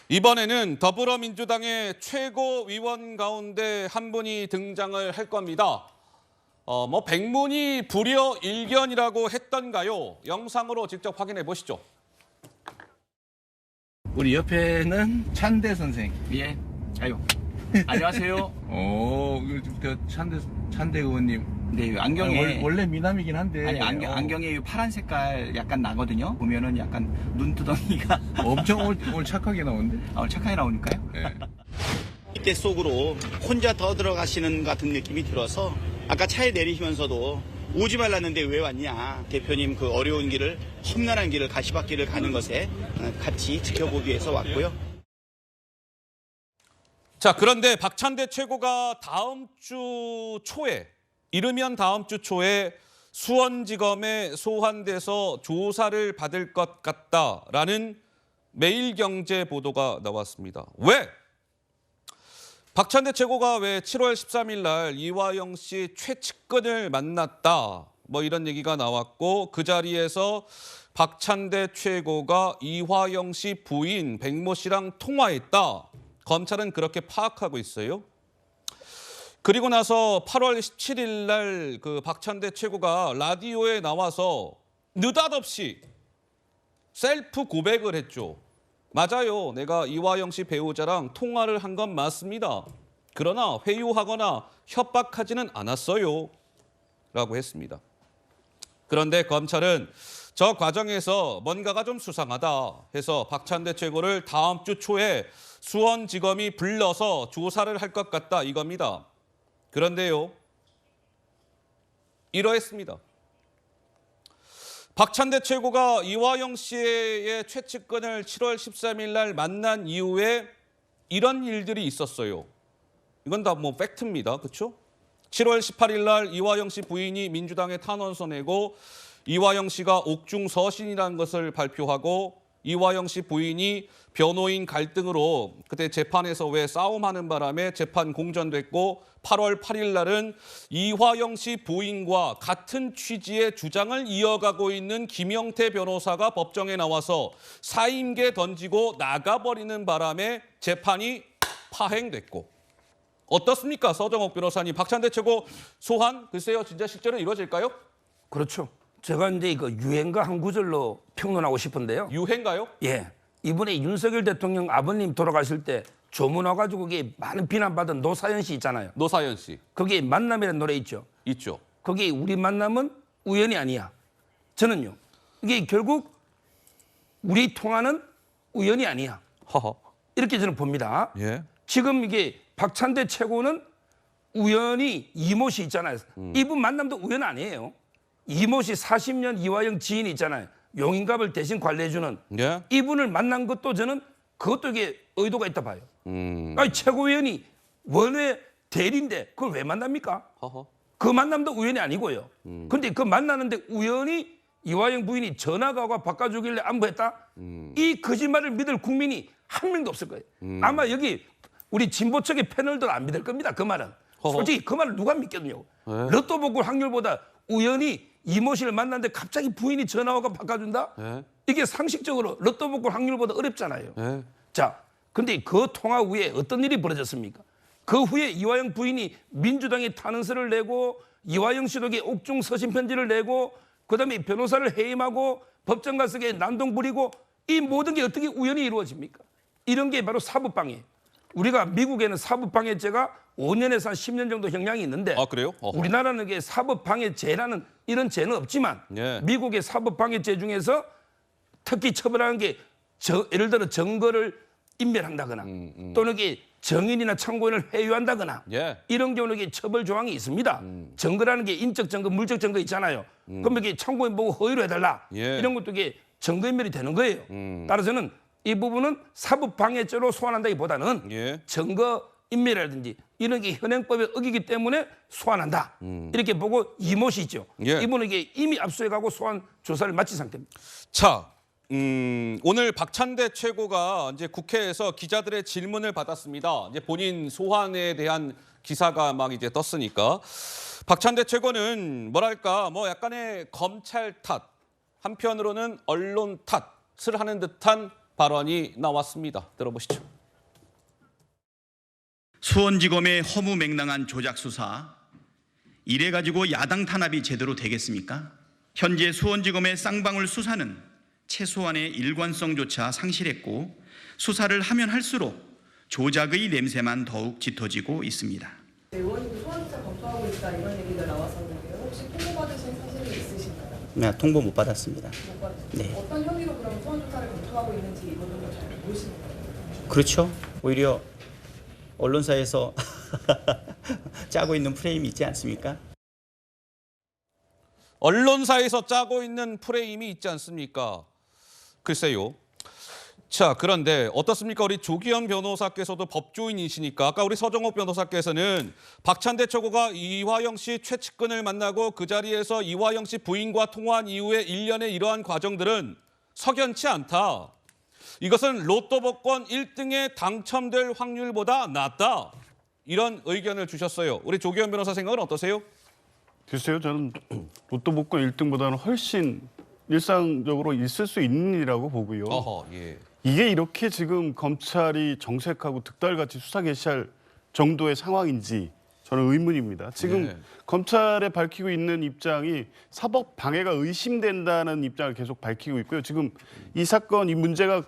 이번에는 더불어민주당의 최고위원 가운데 한 분이 등장을 할 겁니다. 백문이 불여일견이라고 했던가요? 영상으로 직접 확인해 보시죠. 우리 옆에는 찬대 선생. 예. 아유. 안녕하세요. 찬대 의원님. 네, 안경에 원래 미남이긴 한데. 아니 안경에 파란 색깔 약간 나거든요. 보면은 약간 눈두덩이가 엄청 오늘 착하게 나오는데. 착하게 나오니까요. 네. 이때 속으로 혼자 더 들어가시는 같은 느낌이 들어서 아까 차에 내리시면서도 오지 말랐는데 왜 왔냐. 대표님 그 어려운 길을 험난한 길을 가시밭길을 가는 것에 같이 지켜보기 위해서 왔고요. 자, 그런데 박찬대 최고가 다음 주 초에 수원지검에 소환돼서 조사를 받을 것 같다라는 매일경제 보도가 나왔습니다. 왜? 박찬대 최고가 왜 7월 13일 날 이화영 씨 최측근을 만났다 이런 얘기가 나왔고, 그 자리에서 박찬대 최고가 이화영 씨 부인 백모 씨랑 통화했다. 검찰은 그렇게 파악하고 있어요. 그리고 나서 8월 17일 날 그 박찬대 최고가 라디오에 나와서 느닷없이 셀프 고백을 했죠. 맞아요. 내가 이화영 씨 배우자랑 통화를 한 건 맞습니다. 그러나 회유하거나 협박하지는 않았어요. 라고 했습니다. 그런데 검찰은 저 과정에서 뭔가가 좀 수상하다 해서 박찬대 최고를 다음 주 초에 수원지검이 불러서 조사를 할 것 같다 이겁니다. 그런데요, 이러했습니다. 박찬대 최고가 이화영 씨의 최측근을 7월 13일 날 만난 이후에 이런 일들이 있었어요. 이건 다 팩트입니다. 그렇죠? 7월 18일 날 이화영 씨 부인이 민주당에 탄원서 내고 이화영 씨가 옥중 서신이라는 것을 발표하고, 이화영 씨 부인이 변호인 갈등으로 그때 재판에서 왜 싸움하는 바람에 재판 공전됐고, 8월 8일 날은 이화영 씨 부인과 같은 취지의 주장을 이어가고 있는 김영태 변호사가 법정에 나와서 사임계 던지고 나가버리는 바람에 재판이 파행됐고. 어떻습니까? 서정옥 변호사님, 박찬대 최고 소환 글쎄요, 진짜 실제로 이루어질까요? 그렇죠. 제가 이제 이거 유행가 한 구절로 평론하고 싶은데요. 유행가요? 예. 이번에 윤석열 대통령 아버님 돌아가실 때 조문 와가지고 그게 많은 비난받은 노사연 씨 있잖아요. 노사연 씨. 거기에 만남이라는 노래 있죠. 있죠. 거기 우리 만남은 우연이 아니야. 저는요, 이게 결국 우리 통화는 우연이 아니야. 허허. 이렇게 저는 봅니다. 예. 지금 이게 박찬대 최고는 우연히 이모 씨 있잖아요. 이분 만남도 우연 아니에요. 이모 씨 40년 이화영 지인이 있잖아요. 용인갑을 대신 관리해주는 예. 이분을 만난 것도 저는 그것도 이게 의도가 있다 봐요. 아니, 최고위원이 원래 대리인데 그걸 왜 만납니까? 허허. 그 만남도 우연이 아니고요. 근데 그 만나는데 우연히 이화영 부인이 전화가 와 바꿔주길래 안부했다? 이 거짓말을 믿을 국민이 한 명도 없을 거예요. 아마 여기 우리 진보 측의 패널들 안 믿을 겁니다. 그 말은. 허허. 솔직히 그 말을 누가 믿겠냐고. 네. 로또 복구 확률보다 우연히 이모 씨를 만났는데 갑자기 부인이 전화가 바꿔준다? 네. 이게 상식적으로 로또 복구 확률보다 어렵잖아요. 네. 자, 근데 그 통화 후에 어떤 일이 벌어졌습니까? 그 후에 이화영 부인이 민주당에 탄원서를 내고, 이화영 씨도 옥중 서신 편지를 내고, 그다음에 변호사를 해임하고 법정 가서 난동 부리고, 이 모든 게 어떻게 우연히 이루어집니까? 이런 게 바로 사법방해. 우리가 미국에는 사법방해죄가 5년에서 한 10년 정도 형량이 있는데, 아, 그래요? 어허. 우리나라는 이게 사법방해죄라는 이런 죄는 없지만, 예. 미국의 사법방해죄 중에서 특히 처벌하는 게 예를 들어 증거를 인멸한다거나 또는 이게 정인이나 참고인을 회유한다거나 예. 이런 경우는 이게 처벌 조항이 있습니다. 증거라는 게 인적 증거, 물적 증거 있잖아요. 그럼 이게 참고인 보고 허위로 해달라. 예. 이런 것도 이게 증거인멸이 되는 거예요. 따라서는 이 부분은 사법방해죄로 소환한다기보다는 예. 증거 인멸이라든지 이런 게 현행법에 어기기 때문에 소환한다. 이렇게 보고 이모 씨죠. 예. 이분은 이게 이미 압수해가고 소환 조사를 마친 상태입니다. 자, 오늘 박찬대 최고가 이제 국회에서 기자들의 질문을 받았습니다. 이제 본인 소환에 대한 기사가 막 이제 떴으니까 박찬대 최고는 뭐랄까 약간의 검찰 탓, 한편으로는 언론 탓을 하는 듯한 발언이 나왔습니다. 들어보시죠. 수원지검의 허무맹랑한 조작 수사, 이래 가지고 야당 탄압이 제대로 되겠습니까? 현재 수원지검의 쌍방울 수사는 최소한의 일관성조차 상실했고 수사를 하면 할수록 조작의 냄새만 더욱 짙어지고 있습니다. 의원님도 소환조사 검토하고 있다 이런 얘기가 나왔었는데요. 혹시 통보받으신 사실이 있으신가요? 네, 통보 못 받았습니다. 못 받으셨어요? 네. 어떤 혐의로 그럼 소환조사를 검토하고 있는지 이분들도 잘 모르시는 거예요? 그렇죠. 오히려 언론사에서 짜고 있는 프레임이 있지 않습니까? 언론사에서 짜고 있는 프레임이 있지 않습니까? 글쎄요. 자, 그런데 어떻습니까? 우리 조기현 변호사께서도 법조인이시니까 아까 우리 서정옥 변호사께서는 박찬대 최고가 이화영 씨 최측근을 만나고 그 자리에서 이화영 씨 부인과 통화한 이후에 일련의 이러한 과정들은 석연치 않다. 이것은 로또 복권 1등에 당첨될 확률보다 낮다. 이런 의견을 주셨어요. 우리 조기현 변호사 생각은 어떠세요? 글쎄요, 저는 로또 복권 1등보다는 훨씬 일상적으로 있을 수 있는 일이라고 보고요. 어허, 예. 이게 이렇게 지금 검찰이 정색하고 득달같이 수사 개시할 정도의 상황인지 저는 의문입니다. 지금 네. 검찰에 밝히고 있는 입장이 사법 방해가 의심된다는 입장을 계속 밝히고 있고요. 지금 이 사건, 이 문제가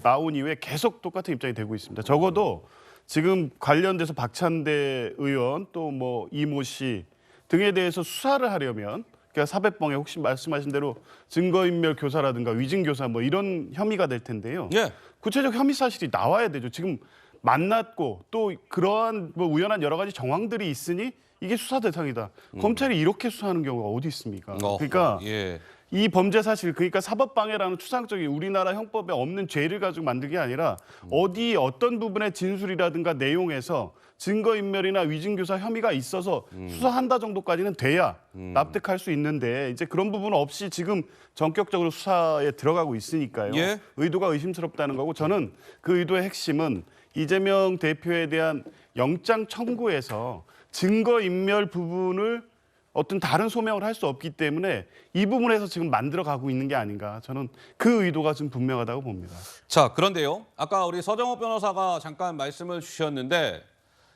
나온 이후에 계속 똑같은 입장이 되고 있습니다. 적어도 지금 관련돼서 박찬대 의원 또 뭐 이모 씨 등에 대해서 수사를 하려면 그러니까 사법방해 혹시 말씀하신 대로 증거인멸 교사라든가 위증교사 뭐 이런 혐의가 될 텐데요. 예. 구체적 혐의 사실이 나와야 되죠. 지금 만났고 또 그러한 뭐 우연한 여러 가지 정황들이 있으니 이게 수사 대상이다. 검찰이 이렇게 수사하는 경우가 어디 있습니까? 어허, 그러니까 예. 이 범죄 사실 그러니까 사법방해라는 추상적인 우리나라 형법에 없는 죄를 가지고 만든 게 아니라 어디 어떤 부분의 진술이라든가 내용에서 증거인멸이나 위증교사 혐의가 있어서 수사한다 정도까지는 돼야 납득할 수 있는데 이제 그런 부분 없이 지금 전격적으로 수사에 들어가고 있으니까요. 예. 의도가 의심스럽다는 거고 저는 그 의도의 핵심은 이재명 대표에 대한 영장 청구에서 증거인멸 부분을 어떤 다른 소명을 할 수 없기 때문에 이 부분에서 지금 만들어가고 있는 게 아닌가. 저는 그 의도가 좀 분명하다고 봅니다. 자, 그런데요. 아까 우리 서정옥 변호사가 잠깐 말씀을 주셨는데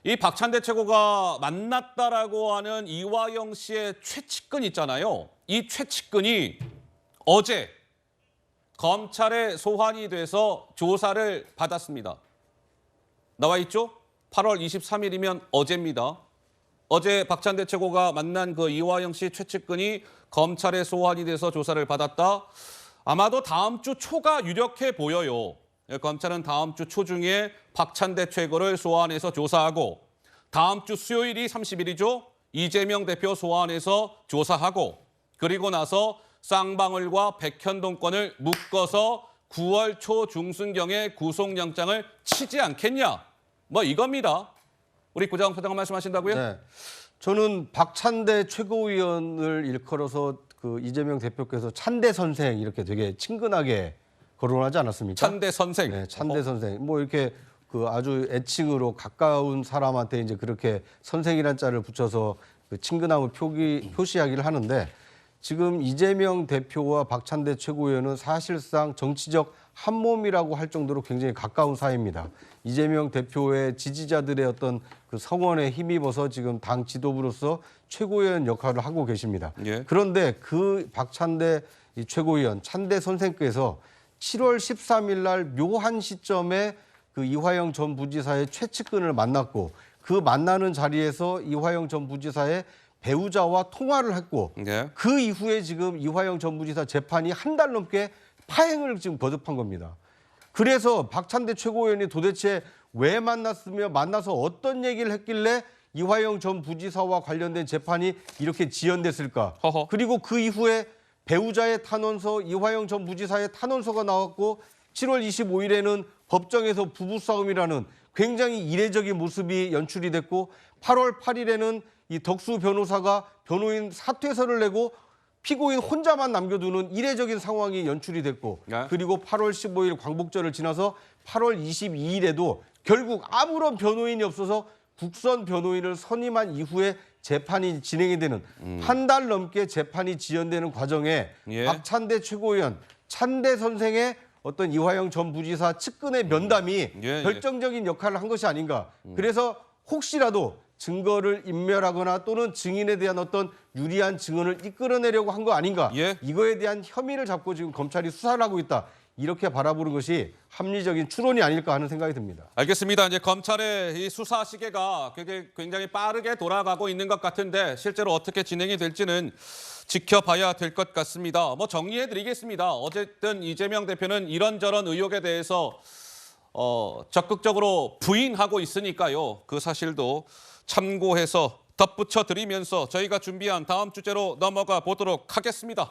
이 박찬대 최고가 만났다라고 하는 이화영 씨의 최측근 있잖아요. 이 최측근이 어제 검찰에 소환이 돼서 조사를 받았습니다. 나와 있죠? 8월 23일이면 어제입니다. 어제 박찬대 최고가 만난 그 이화영 씨 최측근이 검찰에 소환이 돼서 조사를 받았다. 아마도 다음 주 초가 유력해 보여요. 검찰은 다음 주 초 중에 박찬대 최고를 소환해서 조사하고 다음 주 수요일이 30일이죠. 이재명 대표 소환해서 조사하고 그리고 나서 쌍방울과 백현동 건을 묶어서 9월 초 중순경에 구속영장을 치지 않겠냐. 뭐 이겁니다. 우리 구자원 소장관 말씀하신다고요? 네. 저는 박찬대 최고위원을 일컬어서 그 이재명 대표께서 찬대 선생 이렇게 되게 친근하게 거론하지 않았습니까? 찬대 선생. 네, 찬대 선생. 뭐 이렇게 그 아주 애칭으로 가까운 사람한테 이제 그렇게 선생이란 자를 붙여서 그 친근함을 표시하기를 하는데 지금 이재명 대표와 박찬대 최고위원은 사실상 정치적 한 몸이라고 할 정도로 굉장히 가까운 사이입니다. 이재명 대표의 지지자들의 어떤 그 성원에 힘입어서 지금 당 지도부로서 최고위원 역할을 하고 계십니다. 예. 그런데 그 박찬대 이 최고위원 찬대 선생께서 7월 13일 날 묘한 시점에 그 이화영 전 부지사의 최측근을 만났고 그 만나는 자리에서 이화영 전 부지사의 배우자와 통화를 했고 예. 그 이후에 지금 이화영 전 부지사 재판이 한 달 넘게 파행을 지금 거듭한 겁니다. 그래서 박찬대 최고위원이 도대체 왜 만났으며 만나서 어떤 얘기를 했길래 이화영 전 부지사와 관련된 재판이 이렇게 지연됐을까? 허허. 그리고 그 이후에 배우자의 탄원서, 이화영 전 부지사의 탄원서가 나왔고 7월 25일에는 법정에서 부부싸움이라는 굉장히 이례적인 모습이 연출이 됐고 8월 8일에는 이 덕수 변호사가 변호인 사퇴서를 내고 피고인 혼자만 남겨두는 이례적인 상황이 연출이 됐고 네. 그리고 8월 15일 광복절을 지나서 8월 22일에도 결국 아무런 변호인이 없어서 국선 변호인을 선임한 이후에 재판이 진행이 되는 한 달 넘게 재판이 지연되는 과정에 예. 박찬대 최고위원, 찬대 선생의 어떤 이화영 전 부지사 측근의 면담이 예. 결정적인 역할을 한 것이 아닌가. 그래서 혹시라도 증거를 인멸하거나 또는 증인에 대한 어떤 유리한 증언을 이끌어내려고 한 거 아닌가. 예. 이거에 대한 혐의를 잡고 지금 검찰이 수사를 하고 있다. 이렇게 바라보는 것이 합리적인 추론이 아닐까 하는 생각이 듭니다. 알겠습니다. 이제 검찰의 이 수사 시계가 굉장히 빠르게 돌아가고 있는 것 같은데 실제로 어떻게 진행이 될지는 지켜봐야 될 것 같습니다. 뭐 정리해드리겠습니다. 어쨌든 이재명 대표는 이런저런 의혹에 대해서 적극적으로 부인하고 있으니까요. 그 사실도 참고해서 덧붙여 드리면서 저희가 준비한 다음 주제로 넘어가 보도록 하겠습니다.